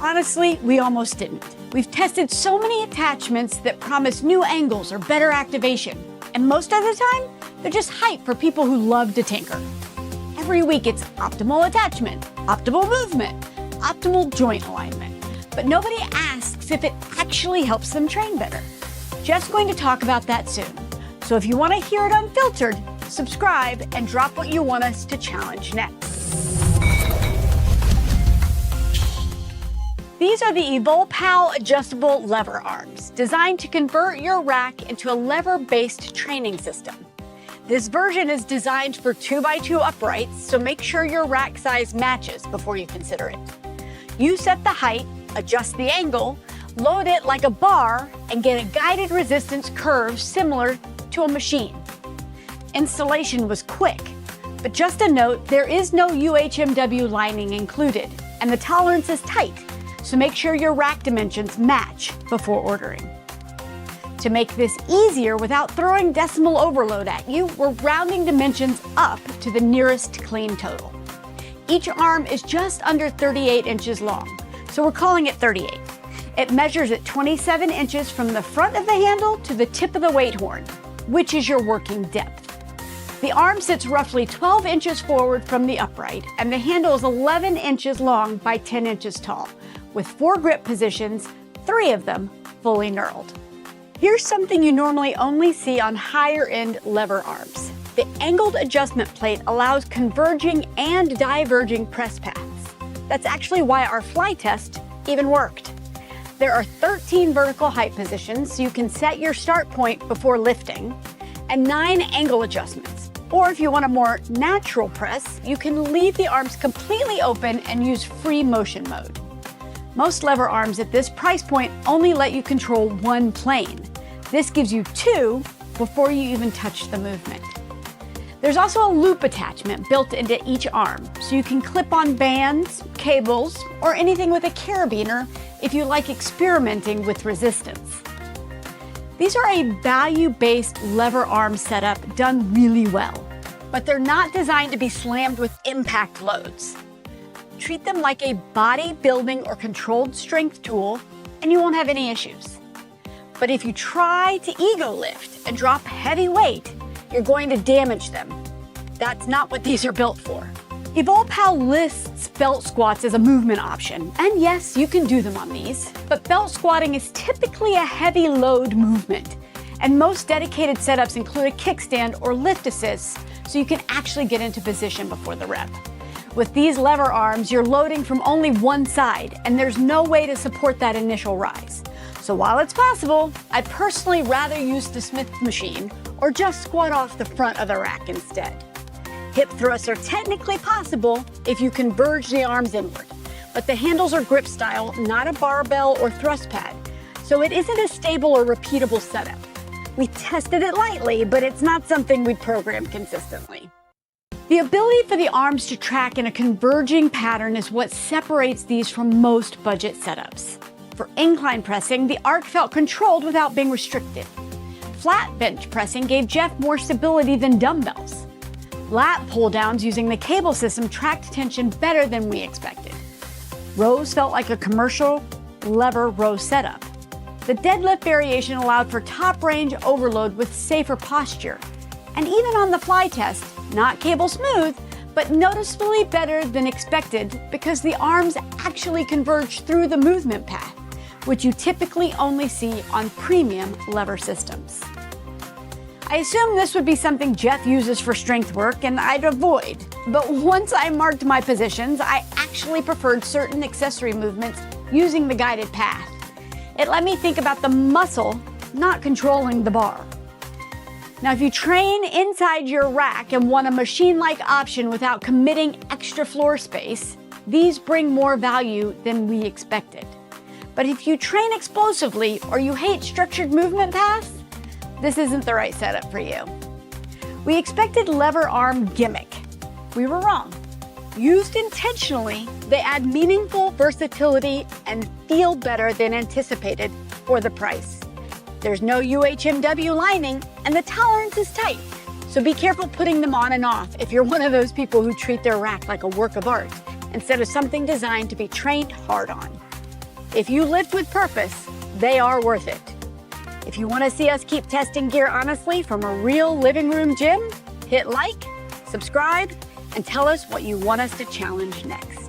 Honestly, we almost didn't. We've tested so many attachments that promise new angles or better activation, and most of the time, they're just hype for people who love to tinker. Every week it's optimal attachment, optimal movement, optimal joint alignment, but nobody asks if it actually helps them train better. Jeff's going to talk about that soon. So if you want to hear it unfiltered, subscribe and drop what you want us to challenge next. These are the Evolpow adjustable lever arms, designed to convert your rack into a lever-based training system. This version is designed for 2x2 uprights, so make sure your rack size matches before you consider it. You set the height, adjust the angle, load it like a bar, and get a guided resistance curve similar to a machine. Installation was quick, but just a note, there is no UHMW lining included, and the tolerance is tight, so make sure your rack dimensions match before ordering. To make this easier without throwing decimal overload at you, we're rounding dimensions up to the nearest clean total. Each arm is just under 38 inches long, so we're calling it 38. It measures at 27 inches from the front of the handle to the tip of the weight horn, which is your working depth. The arm sits roughly 12 inches forward from the upright, and the handle is 11 inches long by 10 inches tall, with 4 grip positions, 3 of them fully knurled. Here's something you normally only see on higher-end lever arms. The angled adjustment plate allows converging and diverging press paths. That's actually why our fly test even worked. There are 13 vertical height positions, so you can set your start point before lifting, and 9 angle adjustments. Or if you want a more natural press, you can leave the arms completely open and use free motion mode. Most lever arms at this price point only let you control one plane. This gives you 2 before you even touch the movement. There's also a loop attachment built into each arm, so you can clip on bands, cables, or anything with a carabiner if you like experimenting with resistance. These are a value-based lever arm setup done really well, but they're not designed to be slammed with impact loads. Treat them like a bodybuilding or controlled strength tool, and you won't have any issues. But if you try to ego lift and drop heavy weight, you're going to damage them. That's not what these are built for. Evolpow lists belt squats as a movement option, and yes, you can do them on these, but belt squatting is typically a heavy load movement, and most dedicated setups include a kickstand or lift assist, so you can actually get into position before the rep. With these lever arms, you're loading from only one side, and there's no way to support that initial rise. So while it's possible, I'd personally rather use the Smith machine or just squat off the front of the rack instead. Hip thrusts are technically possible if you converge the arms inward, but the handles are grip style, not a barbell or thrust pad, so it isn't a stable or repeatable setup. We tested it lightly, but it's not something we'd program consistently. The ability for the arms to track in a converging pattern is what separates these from most budget setups. For incline pressing, the arc felt controlled without being restricted. Flat bench pressing gave Jeff more stability than dumbbells. Lat pull-downs using the cable system tracked tension better than we expected. Rows felt like a commercial lever row setup. The deadlift variation allowed for top range overload with safer posture. And even on the fly test, not cable smooth, but noticeably better than expected because the arms actually converge through the movement path, which you typically only see on premium lever systems. I assume this would be something Jeff uses for strength work and I'd avoid, but once I marked my positions, I actually preferred certain accessory movements using the guided path. It let me think about the muscle, not controlling the bar. Now, if you train inside your rack and want a machine-like option without committing extra floor space, these bring more value than we expected. But if you train explosively or you hate structured movement paths, this isn't the right setup for you. We expected lever arm gimmick. We were wrong. Used intentionally, they add meaningful versatility and feel better than anticipated for the price. There's no UHMW lining, and the tolerance is tight, so be careful putting them on and off if you're one of those people who treat their rack like a work of art instead of something designed to be trained hard on. If you lift with purpose, they are worth it. If you want to see us keep testing gear honestly from a real living room gym, hit like, subscribe, and tell us what you want us to challenge next.